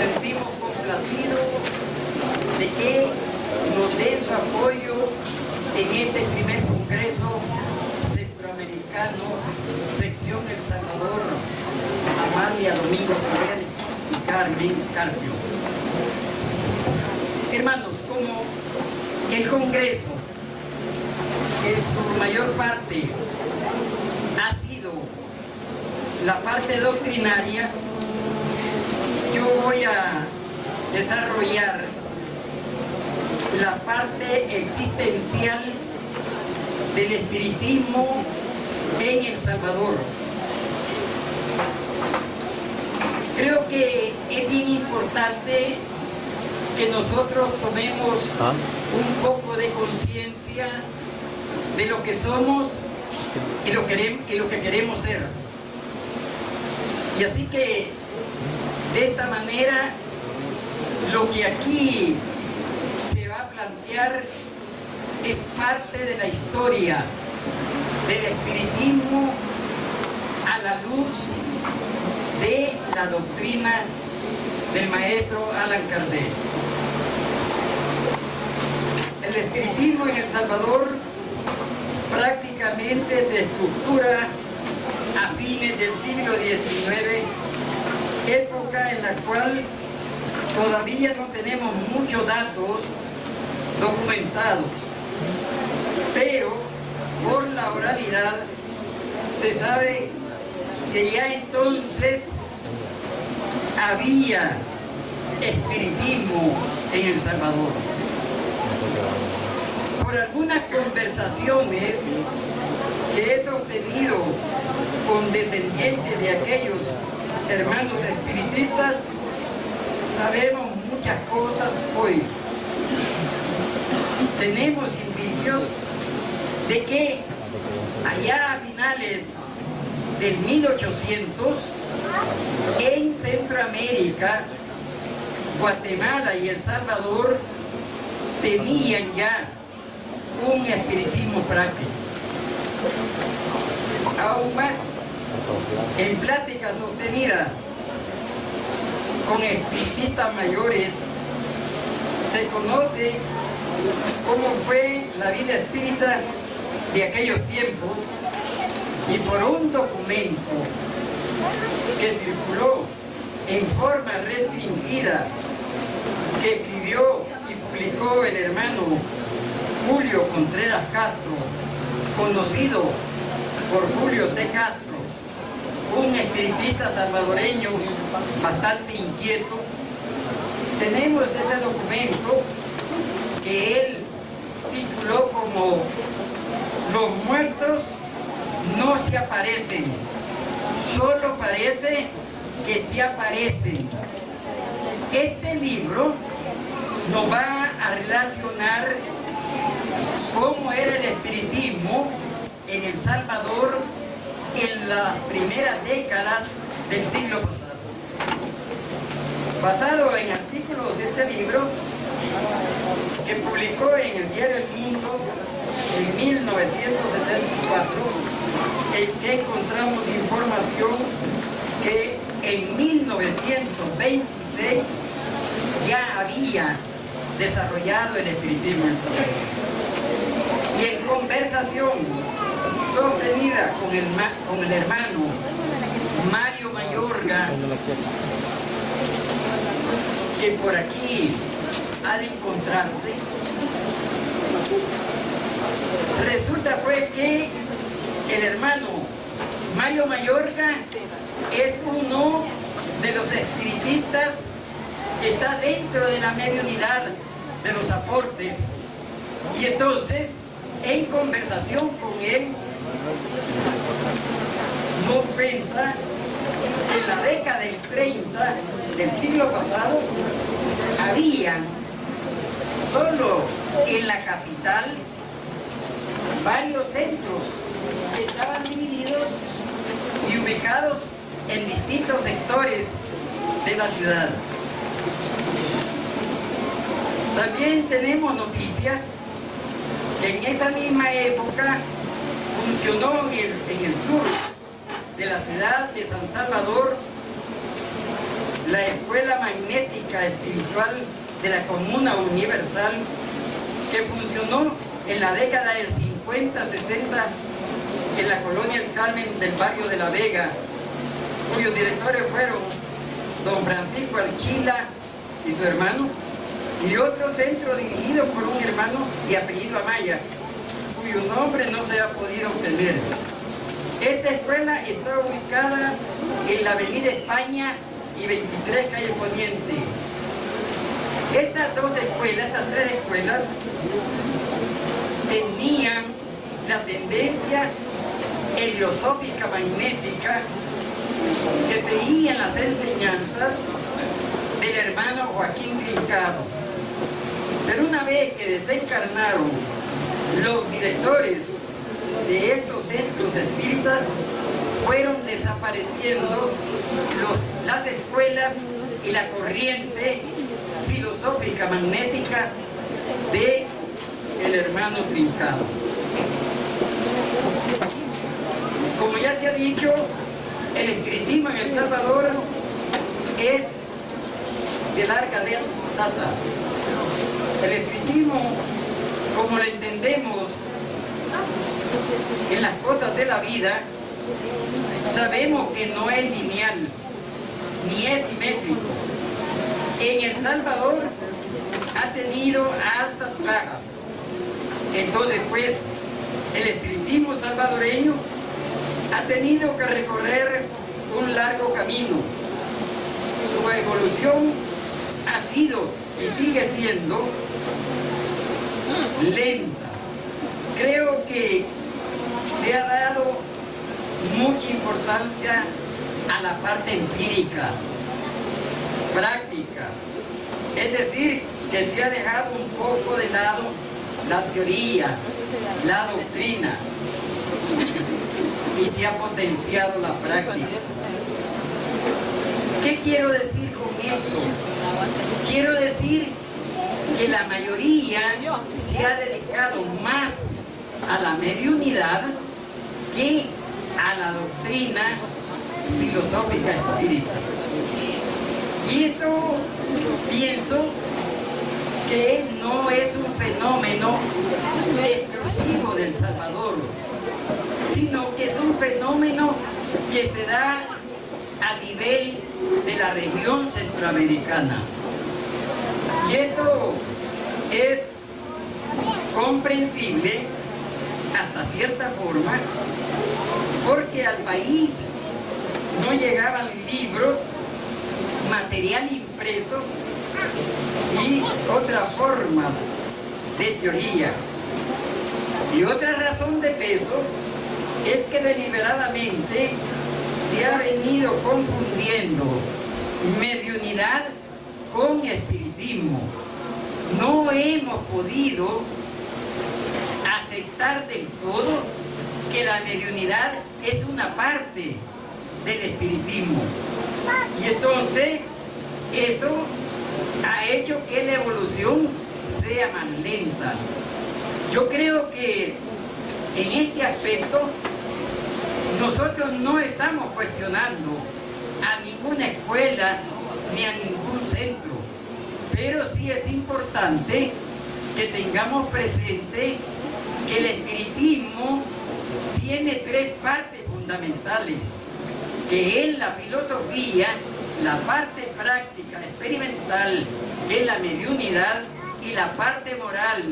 sentimos complacidos de que nos den su apoyo en este primer Congreso Centroamericano, sección El Salvador, Amalia Domingo Ferrer y Carmen Carpio. Hermanos, como el Congreso, en su mayor parte, ha sido la parte doctrinaria, yo voy a desarrollar la parte existencial del espiritismo en El Salvador. Creo que es bien importante que nosotros tomemos un poco de conciencia de lo que somos y lo que queremos ser. Y así que, de esta manera, lo que aquí se va a plantear es parte de la historia del espiritismo a la luz de la doctrina del maestro Allan Kardec. El espiritismo en El Salvador prácticamente se estructura a fines del siglo XIX, época en la cual todavía no tenemos muchos datos documentados, pero por la oralidad se sabe que ya entonces había espiritismo en El Salvador. Por algunas conversaciones que he sostenido con descendientes de aquellos hermanos espiritistas, sabemos muchas cosas hoy. Tenemos indicios de que allá a finales del 1800, en Centroamérica, Guatemala y El Salvador tenían ya un espiritismo práctico. Aún más, en pláticas sostenidas con espiritistas mayores, se conoce cómo fue la vida espírita de aquellos tiempos, y por un documento que circuló en forma restringida, que escribió y publicó el hermano Julio Contreras Castro, conocido por Julio C. Castro, un espiritista salvadoreño bastante inquieto. Tenemos ese documento que él tituló como "Los muertos no se aparecen, solo parece que se aparecen". Este libro nos va a relacionar cómo era el espiritismo en El Salvador en las primeras décadas del siglo pasado. Basado en artículos de este libro, que publicó en el diario El Mundo en 1974, en que encontramos información que en 1926 ya había desarrollado el espiritismo en Salvador. Y en conversación sostenida con el hermano Mario Mayorga, que por aquí ha de encontrarse, resulta pues que el hermano Mario Mayorga es uno de los espiritistas que está dentro de la mediunidad de los aportes, y entonces en conversación con él no piensa que en la década del 30 del siglo pasado había solo en la capital varios centros que estaban divididos y ubicados en distintos sectores de la ciudad. También tenemos noticias que en esa misma época funcionó en el sur de la ciudad de San Salvador la Escuela Magnética Espiritual de la Comuna Universal, que funcionó en la década del 50-60 en la colonia El Carmen del barrio de La Vega, cuyos directores fueron don Francisco Archila y su hermano, y otro centro dirigido por un hermano de apellido Amaya, cuyo nombre no se ha podido obtener. Esta escuela está ubicada en la avenida España y 23 calle Poniente. Estas tres escuelas, tenían la tendencia heliosófica magnética que seguían las enseñanzas del hermano Joaquín Trincado. Pero una vez que desencarnaron los directores de estos centros espíritas, fueron desapareciendo las escuelas y la corriente filosófica magnética de el hermano Trincado. Como ya se ha dicho, el espiritismo en El Salvador es de larga data. El espiritismo, como lo entendemos en las cosas de la vida, sabemos que no es lineal, ni es simétrico. En El Salvador ha tenido altas y bajas. Entonces, pues, el espiritismo salvadoreño ha tenido que recorrer un largo camino. Su evolución ha sido y sigue siendo lenta. Creo que se ha dado mucha importancia a la parte empírica, práctica. Es decir, que se ha dejado un poco de lado la teoría, la doctrina, y se ha potenciado la práctica. ¿Qué quiero decir con esto? Quiero decir que la mayoría se ha dedicado más a la mediunidad que a la doctrina filosófica espírita. Y esto pienso que no es un fenómeno exclusivo del Salvador, sino que es un fenómeno que se da a nivel de la región centroamericana. Y esto es comprensible hasta cierta forma, porque al país no llegaban libros, material impreso y otras formas de teoría. Y otra razón de peso es que deliberadamente se ha venido confundiendo mediunidad con espiritismo. No hemos podido aceptar del todo que la mediunidad es una parte del espiritismo. Y entonces eso ha hecho que la evolución sea más lenta. Yo creo que en este aspecto nosotros no estamos cuestionando a ninguna escuela ni a ningún centro, pero sí es importante que tengamos presente que el espiritismo tiene tres partes fundamentales, que es la filosofía, la parte práctica, experimental, que es la mediunidad, y la parte moral,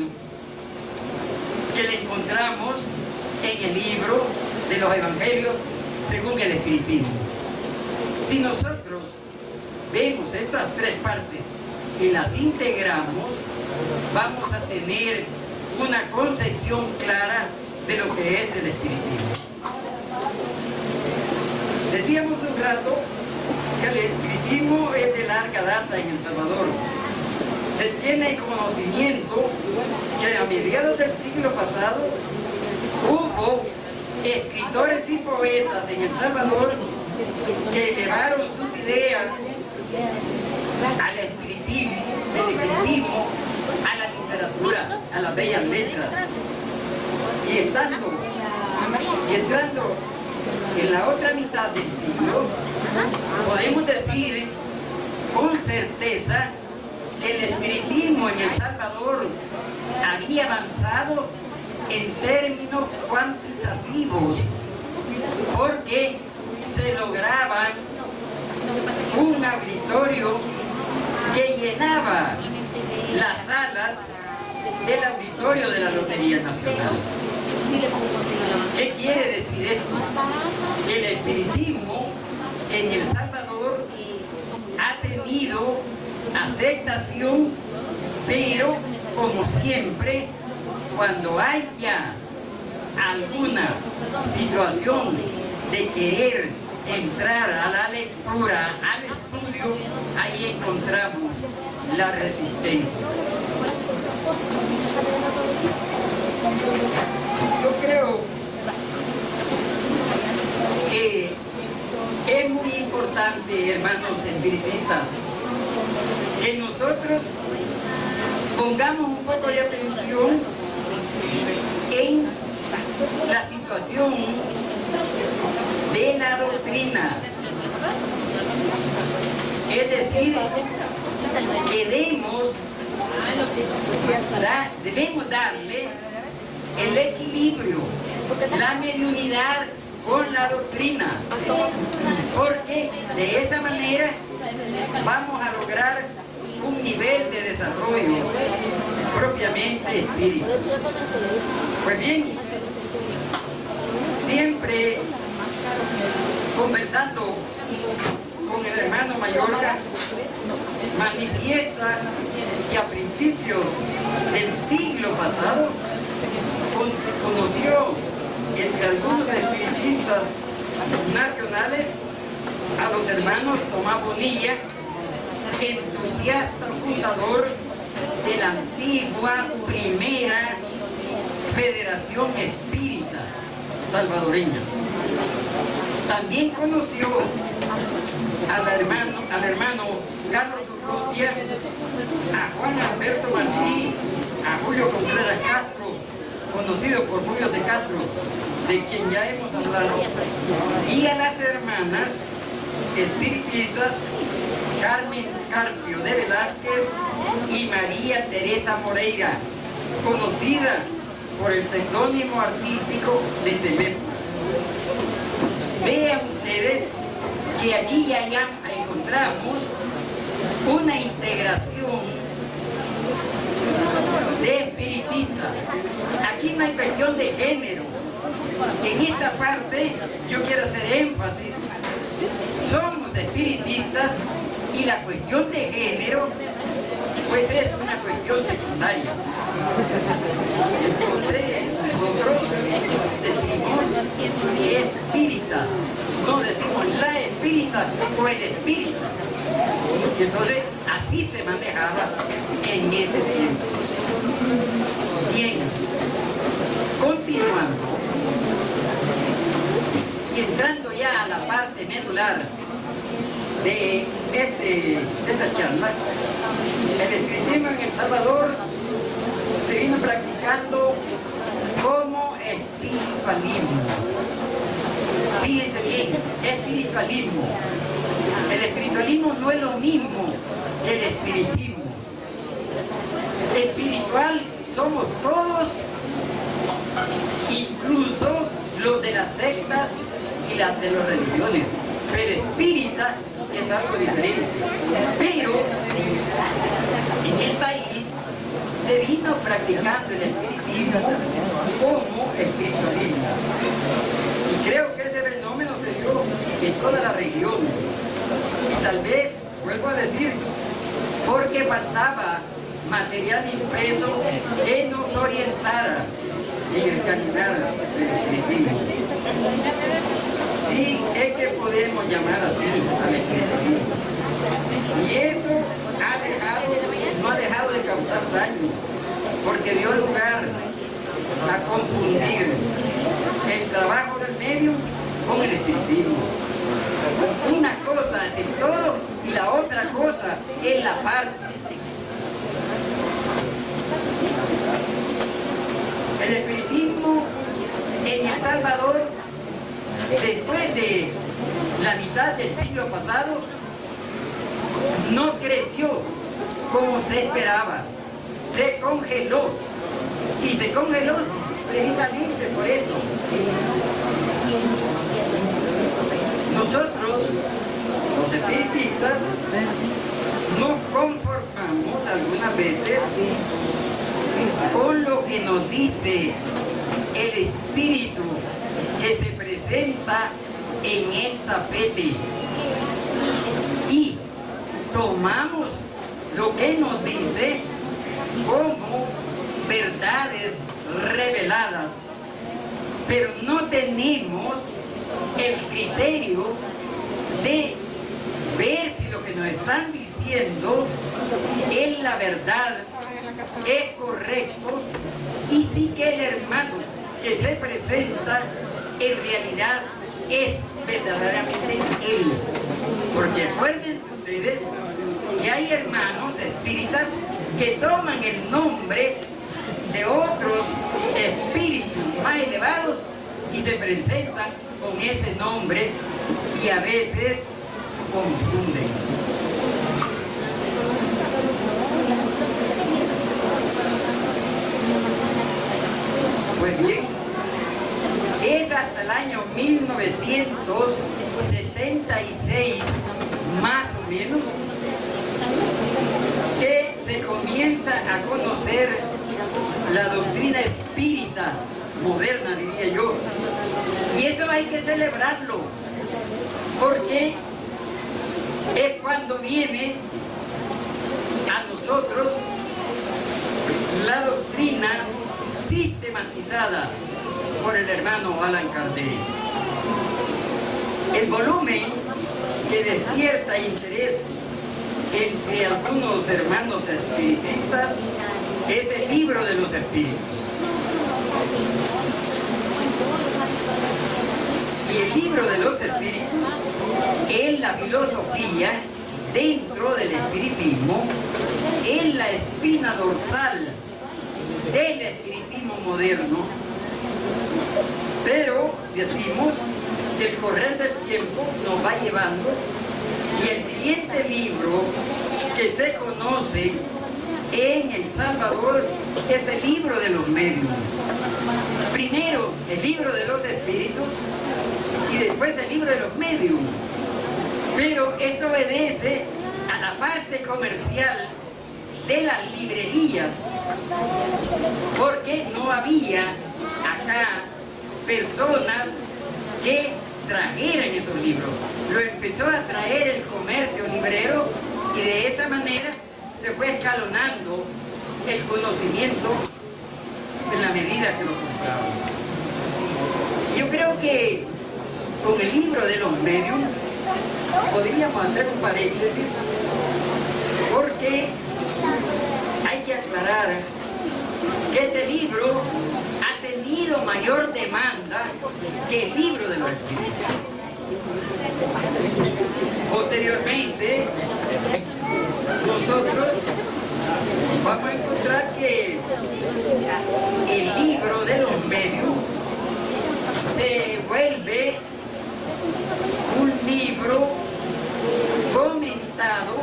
que le encontramos en el libro de los Evangelios según el espiritismo. Si nosotros vemos estas tres partes y las integramos, vamos a tener una concepción clara de lo que es el espiritismo. Decíamos un rato que el espiritismo es de larga data en El Salvador. Se tiene conocimiento que a mediados del siglo pasado hubo escritores y poetas en El Salvador que llevaron sus ideas al espiritismo, a la literatura, a las bellas letras. Y entrando en la otra mitad del siglo, podemos decir Con certeza, el espiritismo en El Salvador había avanzado en términos cuantitativos, porque se lograban un auditorio que llenaba las salas del auditorio de la Lotería Nacional. ¿Qué quiere decir esto? El espiritismo en El Salvador ha tenido aceptación, pero como siempre, cuando hay ya alguna situación de querer entrar a la lectura, al estudio, ahí encontramos la resistencia. Yo creo que es muy importante, hermanos espiritistas, que nosotros pongamos un poco de atención en la situación de la doctrina. Es decir, que debemos darle el equilibrio, la mediunidad con la doctrina, porque de esa manera vamos a lograr un nivel de desarrollo propiamente espiritual. Pues bien, siempre conversando con el hermano Mayorga, manifiesta que a principios del siglo pasado conoció entre algunos espiritistas nacionales a los hermanos Tomás Bonilla, entusiasta fundador de la antigua primera Federación Espírita salvadoreña. También conoció al hermano Carlos Urrutia, a Juan Alberto Martí, a Julio Contreras Castro, conocido por Julio de Castro, de quien ya hemos hablado, y a las hermanas espiritistas Carmen Carpio de Velázquez y María Teresa Moreira, conocida por el seudónimo artístico de Teléfono. Vean ustedes que aquí ya encontramos una integración de espiritistas. Aquí no hay cuestión de género. En esta parte yo quiero hacer énfasis. Somos espiritistas y la cuestión de género pues es una cuestión secundaria. Entonces nosotros decimos espírita, no decimos la espírita o el espírita. Y entonces así se manejaba en ese tiempo. Bien, continuando y entrando ya a la parte medular de esta charla, el espiritismo en El Salvador se vino practicando como espiritualismo. Fíjense bien, espiritualismo. El espiritualismo no es lo mismo que el espiritismo. Espiritual somos todos, incluso los de las sectas y las de las religiones. Pero espírita es algo diferente. Pero en el país se vino practicando el espiritismo como espiritualismo. Y creo que ese fenómeno se dio en toda la región. Y tal vez, vuelvo a decir, porque faltaba material impreso que nos orientara en el caminar del espiritismo. Sí, es que podemos llamar así al espiritismo. Y eso no ha dejado de causar daño, porque dio lugar a confundir el trabajo del medio con el espiritismo. Una cosa es todo y la otra cosa es la parte. El espiritismo en El Salvador, después de la mitad del siglo pasado, no creció como se esperaba, se congeló, y se congeló precisamente por eso. Nosotros, los espiritistas, nos conformamos algunas veces con lo que nos dice el espíritu que se presenta en el tapete, y tomamos lo que nos dice como verdades reveladas, pero no tenemos el criterio de ver si lo que nos están diciendo es la verdad, es correcto, y si que el hermano que se presenta en realidad es verdaderamente él. Porque acuérdense ustedes que hay hermanos espíritas que toman el nombre de otros espíritus más elevados y se presentan con ese nombre, y a veces confunden. Pues bien, es hasta el año 1976, más o menos, que se comienza a conocer la doctrina espírita moderna, diría yo. Y eso hay que celebrarlo, porque es cuando viene a nosotros la doctrina sistematizada por el hermano Allan Kardec. El volumen que despierta interés entre algunos hermanos espiritistas es el Libro de los Espíritus. Y el Libro de los Espíritus es la filosofía dentro del espiritismo, es la espina dorsal del espiritismo moderno, pero decimos que el correr del tiempo nos va llevando, y el siguiente libro que se conoce en El Salvador es el Libro de los Medios. Primero el Libro de los Espíritus y después el Libro de los Medios. Pero esto obedece a la parte comercial de las librerías, porque no había acá personas que trajeran esos libros. Lo empezó a traer el comercio librero, y de esa manera se fue escalonando el conocimiento en la medida que lo compraban. Yo creo que con el Libro de los Medios podríamos hacer un paréntesis, porque hay que aclarar que este libro ha tenido mayor demanda que el Libro de los Espíritus. Posteriormente, nosotros vamos a encontrar que el Libro de los Medios se vuelve un libro comentado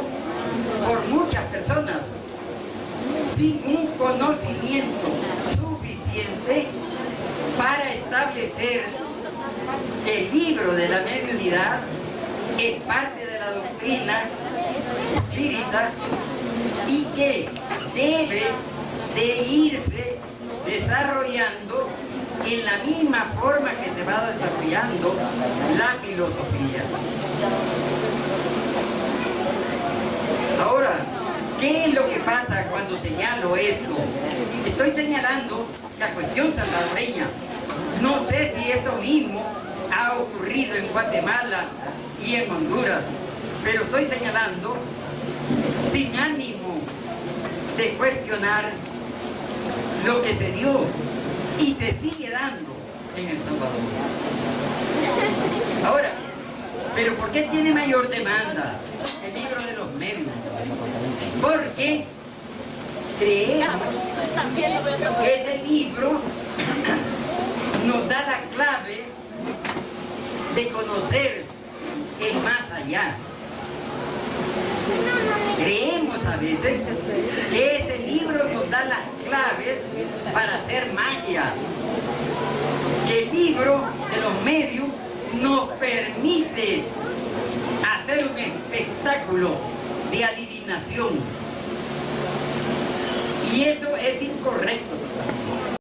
por muchas personas sin un conocimiento suficiente para establecer que el libro de la mediunidad es parte de la doctrina espírita y que debe de irse desarrollando en la misma forma que se va desarrollando la filosofía. Ahora, ¿qué es lo que pasa cuando señalo esto? Estoy señalando la cuestión salvadoreña. No sé si esto mismo ha ocurrido en Guatemala y en Honduras, pero estoy señalando sin ánimo de cuestionar lo que se dio y se sigue dando en El Salvador. Ahora, ¿pero por qué tiene mayor demanda el Libro de los Medios? Porque creemos que ese libro nos da la clave de conocer el más allá. Creemos a veces que ese libro nos da las claves para hacer magia. Que el libro de los medios nos permite hacer un espectáculo de adivinación. Y eso es incorrecto.